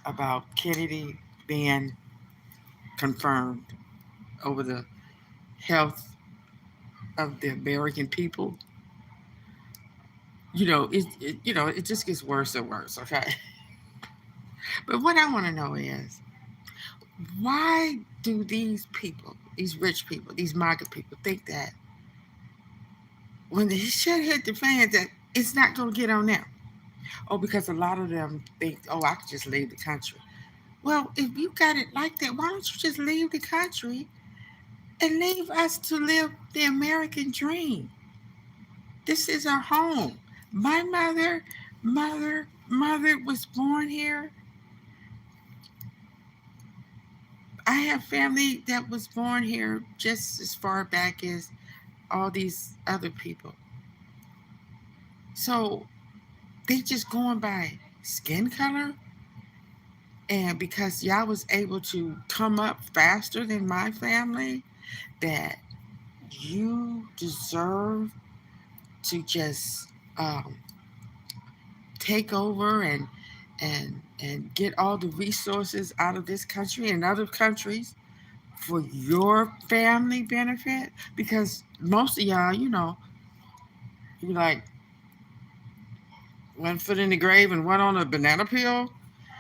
about Kennedy being confirmed over the health of the American people, it just gets worse and worse. Okay, but what I want to know is why do these people, these rich people, these market people, think that when the shit hit the fan that it's not going to get on them? Oh, because a lot of them think, oh, I could just leave the country. Well, if you got it like that, why don't you just leave the country and leave us to live the American dream? This is our home. My mother was born here. I have family that was born here just as far back as all these other people. So they just going by skin color, and because y'all was able to come up faster than my family, that you deserve to just um, take over and get all the resources out of this country and other countries for your family benefit. Because most of y'all, you like one foot in the grave and one on a banana peel.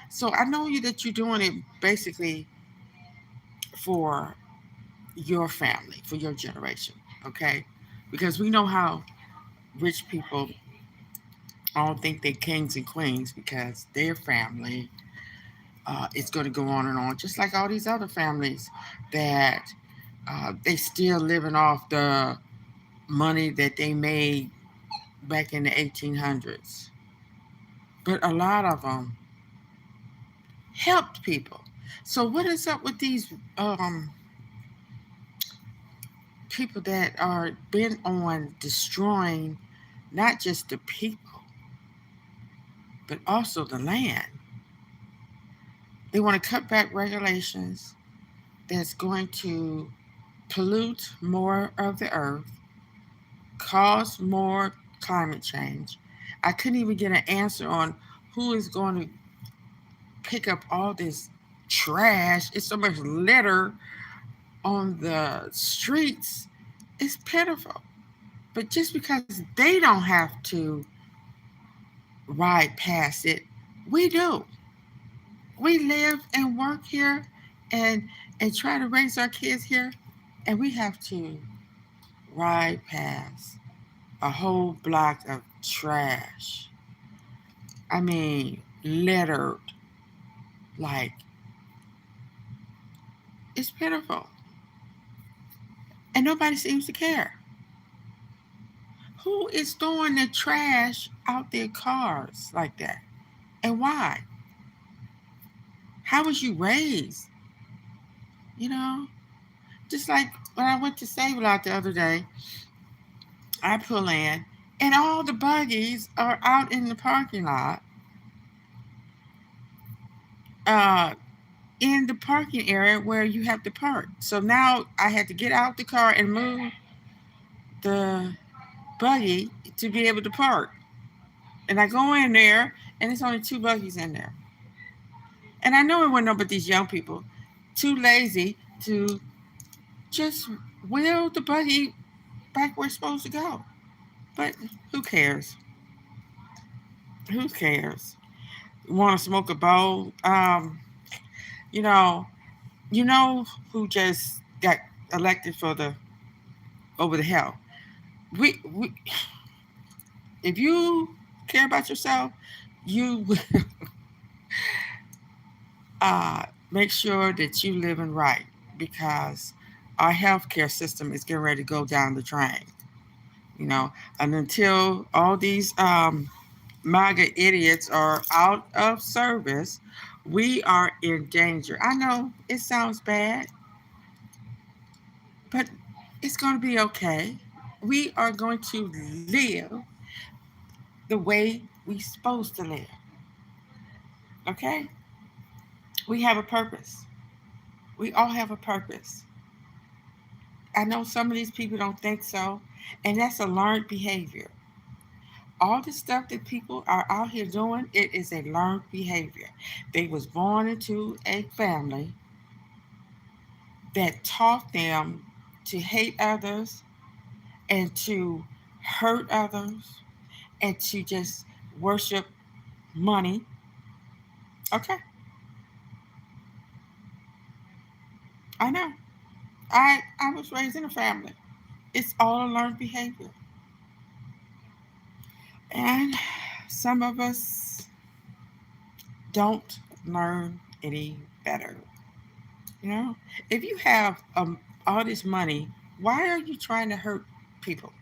So I know you that you're doing it basically for your family, for your generation, okay? Because we know how rich people all think they're kings and queens because their family is going to go on and on, just like all these other families that they still living off the money that they made back in the 1800s. But a lot of them helped people. So what is up with these people that are bent on destroying not just the people, but also the land? They want to cut back regulations that's going to pollute more of the earth, cause more climate change. I couldn't even get an answer on who is going to pick up all this trash. It's so much litter on the streets. It's pitiful. But just because they don't have to ride past it, we do. We live and work here and try to raise our kids here, and we have to ride past a whole block of trash. I mean, littered. Like, it's pitiful. And nobody seems to care. Who is throwing the trash out their cars like that? And why? How was you raised? You know? Just like when I went to Save Lot the other day, I pull in and all the buggies are out in the parking lot, uh, in the parking area where you have to park. So now I had to get out the car and move the buggy to be able to park. And I go in there, and it's only two buggies in there. And I know it wasn't no but these young people, too lazy to just wheel the buggy back where it's supposed to go. But who cares? Who cares? Want to smoke a bowl? You know, you know who just got elected for the over the hell? We if you care about yourself, you make sure that you living right because our healthcare system is getting ready to go down the drain. You know, and until all these MAGA idiots are out of service, we are in danger. I know it sounds bad, but it's going to be okay. We are going to live the way we're supposed to live. Okay? We have a purpose. We all have a purpose. I know some of these people don't think so, and that's a learned behavior. All the stuff that people are out here doing, it is a learned behavior. They was born into a family that taught them to hate others and to hurt others and to just worship money. Okay, I know. I was raised in a family. It's all a learned behavior. And some of us don't learn any better. You know, if you have all this money, why are you trying to hurt people?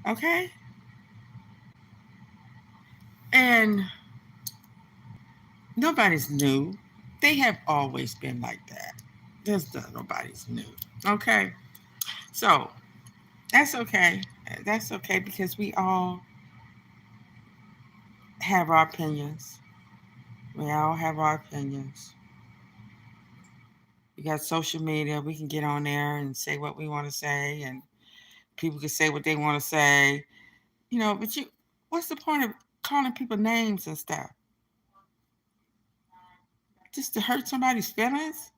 Okay, and nobody's new. They have always been like that. Nobody's new. Okay, so that's okay. That's okay because we all have our opinions. We all have our opinions. We got social media. We can get on there and say what we want to say, and people can say what they want to say. But what's the point of calling people names and stuff? Just to hurt somebody's feelings?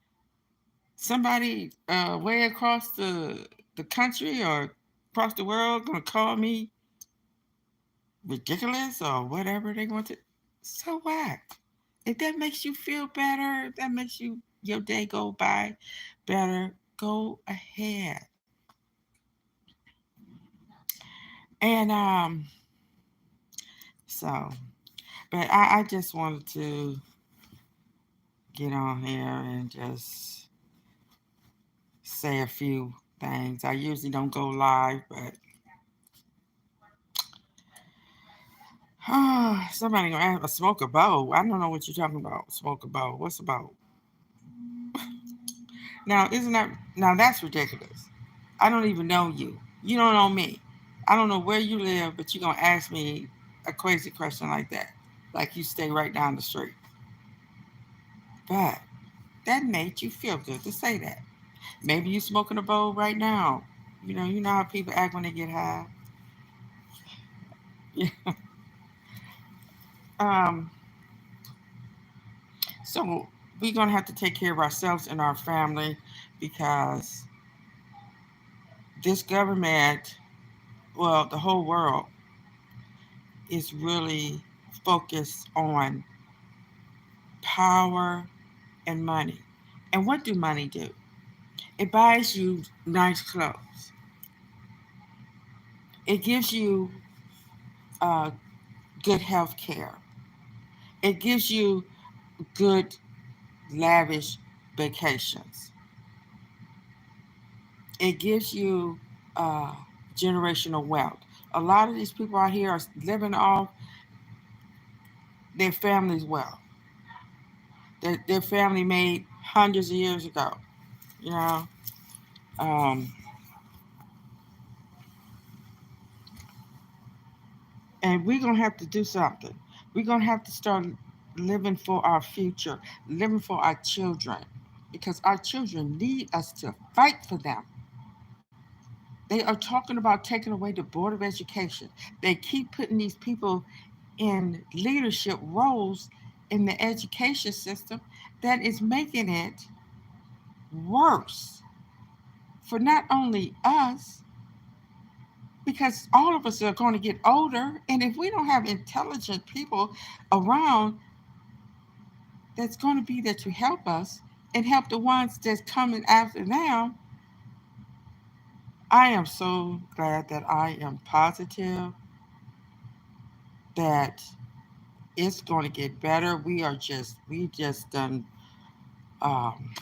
Somebody way across the country or across the world gonna call me ridiculous or whatever they want to. So what? If that makes you feel better, if that makes your day go by better, go ahead. And so, but I just wanted to get on here and just say a few things. I usually don't go live, but somebody gonna ask a smoke a bow. I don't know what you're talking about. Smoke a bow. What's about? Now, isn't that now that's ridiculous? I don't even know you. You don't know me. I don't know where you live, but you're gonna ask me a crazy question like that. Like you stay right down the street. But that made you feel good to say that. Maybe you smoking a bowl right now. You know how people act when they get high. Yeah. Um, so we're gonna have to take care of ourselves and our family because this government, well, the whole world is really focused on power and money. And what do money do? It buys you nice clothes. It gives you uh, good health care. It gives you good, lavish vacations. It gives you uh, generational wealth. A lot of these people out here are living off their family's wealth. Their family made hundreds of years ago. You know, um, and we're gonna have to do something. We're gonna have to start living for our future, living for our children, because our children need us to fight for them. They are talking about taking away the board of education. They keep putting these people in leadership roles in the education system that is making it worse for not only us, because all of us are going to get older. And if we don't have intelligent people around that's going to be there to help us and help the ones that's coming after now, I am so glad that I am positive that it's going to get better. We just done um,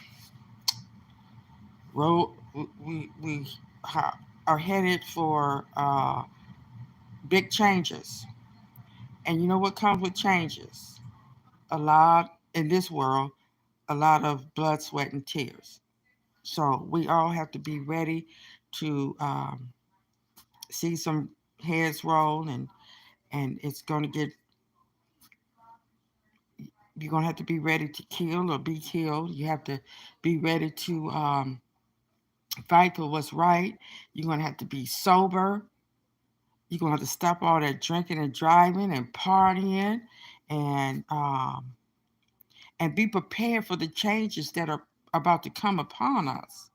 road. We are headed for big changes, and you know what comes with changes? A lot in this world, a lot of blood, sweat, and tears. So we all have to be ready to see some heads roll, and it's going to get. You're going to have to be ready to kill or be killed. You have to be ready to fight for what's right. You're going to have to be sober. You're going to have to stop all that drinking and driving and partying, and um, and be prepared for the changes that are about to come upon us.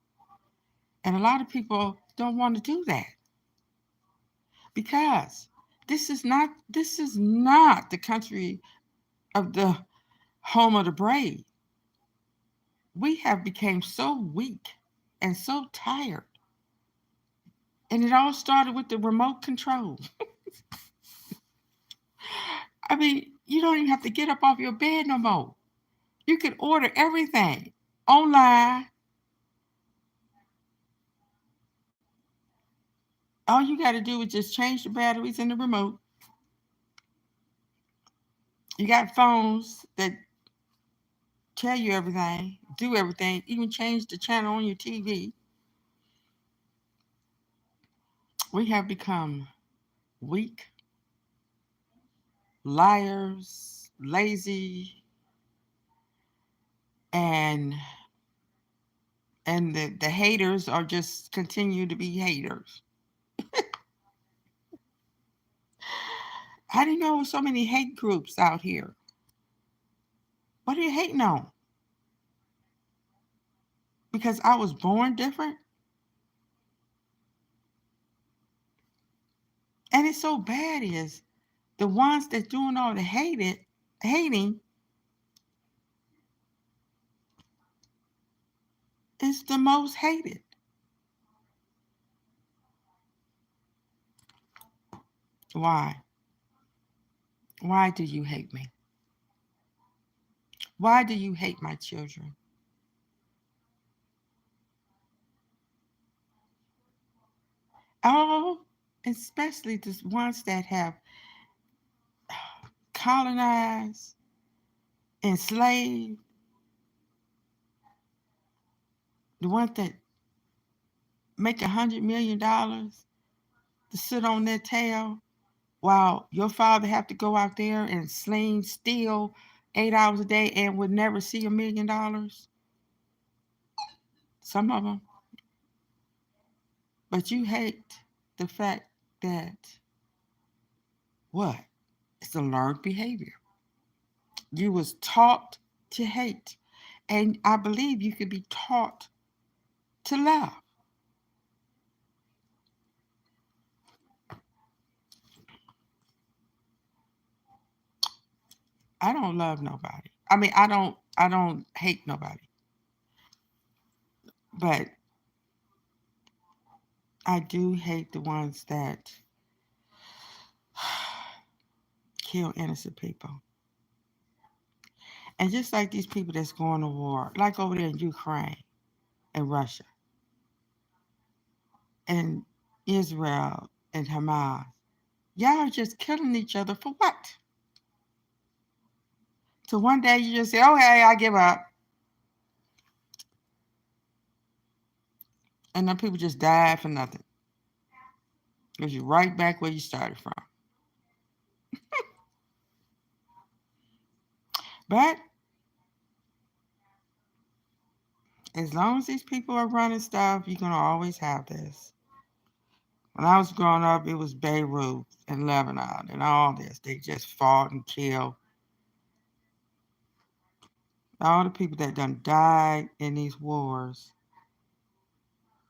And a lot of people don't want to do that because this is not the country of the home of the brave. We have become so weak and so tired. And it all started with the remote control. I mean, you don't even have to get up off your bed no more. You can order everything online. All you got to do is just change the batteries in the remote. You got phones that tell you everything, do everything, even change the channel on your TV. We have become weak, liars, lazy, and the haters are just continue to be haters. I didn't know so many hate groups out here. What are you hating on? Because I was born different? And it's so bad is the ones that's doing all the hating is the most hated. Why? Why do you hate me? Why do you hate my children? Oh, especially the ones that have colonized, enslaved, the ones that make $100 million to sit on their tail while your father have to go out there and sling steel 8 hours a day and would never see $1 million. Some of them, but you hate the fact that what? It's a learned behavior. You was taught to hate, and I believe you could be taught to love. I don't love nobody. I mean, I don't hate nobody, but I do hate the ones that kill innocent people. And just like these people that's going to war, like over there in Ukraine and Russia and Israel and Hamas, y'all are just killing each other for what? So one day you just say, okay, I give up. And then people just die for nothing. Because you're right back where you started from. But as long as these people are running stuff, you're going to always have this. When I was growing up, it was Beirut and Lebanon and all this. They just fought and killed. All the people that done died in these wars,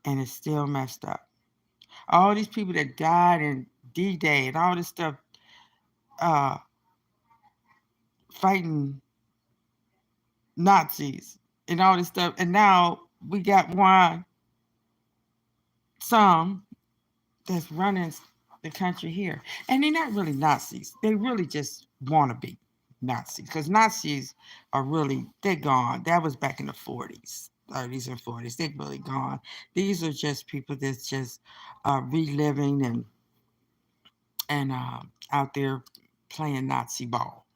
and it's still messed up. All these people that died in D-Day and all this stuff, uh, fighting Nazis and all this stuff. And now we got some that's running the country here. And they're not really Nazis. They really just want to be Nazis because Nazis are really, they're gone. That was back in the 40s, 30s, and 40s. They're really gone. These are just people that's just reliving and out there playing Nazi ball.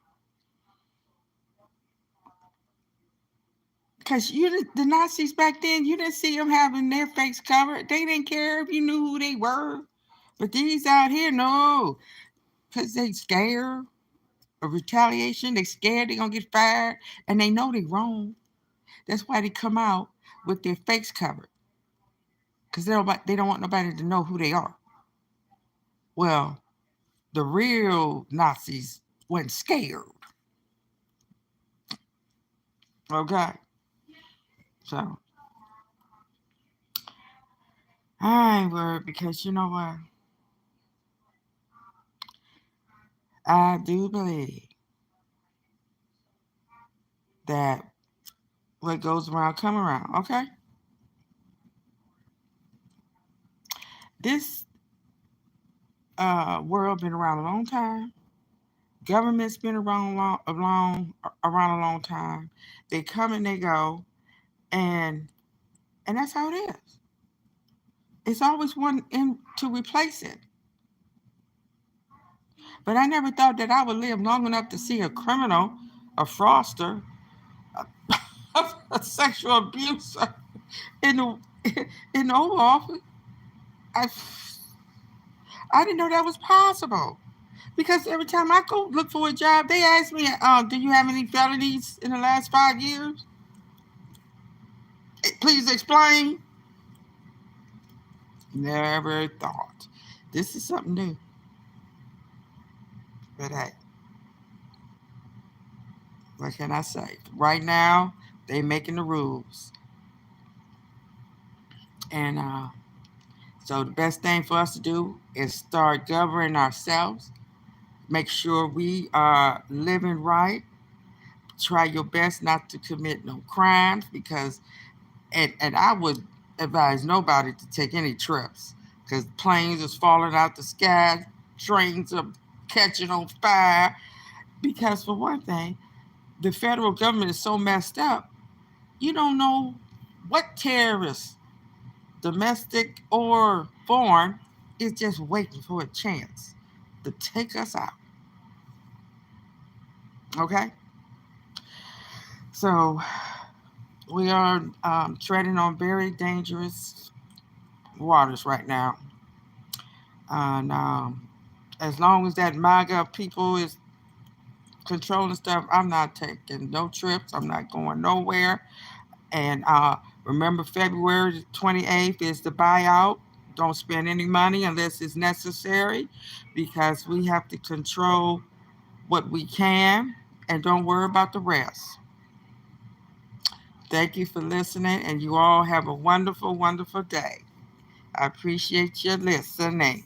Because the Nazis back then, you didn't see them having their face covered. They didn't care if you knew who they were. But these out here, no, because they scared of retaliation. They scared they're gonna get fired, and they know they wrong. That's why they come out with their face covered. because they don't want nobody to know who they are. Well, the real Nazis weren't scared. Okay, so I ain't worried because you know what? I do believe that what goes around come around. Okay, this world been around a long time. Government's been around a long time. They come and they go, and that's how it is. It's always one in to replace it. But I never thought that I would live long enough to see a criminal, a fraudster, a sexual abuser in the in the Oval Office. I I didn't know that was possible. Because every time I go look for a job, they ask me, "Do you have any felonies in the last 5 years? Please explain." Never thought. This is something new. But hey, what can I say? Right now, they making the rules, and so the best thing for us to do is start governing ourselves. Make sure we are living right. Try your best not to commit no crimes because and I would advise nobody to take any trips because planes is falling out the sky, trains are catching on fire. Because for one thing, the federal government is so messed up. You don't know what terrorists, domestic or foreign, is just waiting for a chance to take us out. Okay, so we are treading on very dangerous waters right now. And as long as that MAGA people is controlling stuff, I'm not taking no trips. I'm not going nowhere. And remember, February 28th is the buyout. Don't spend any money unless it's necessary because we have to control what we can and don't worry about the rest. Thank you for listening, and you all have a wonderful, wonderful day. I appreciate your listening.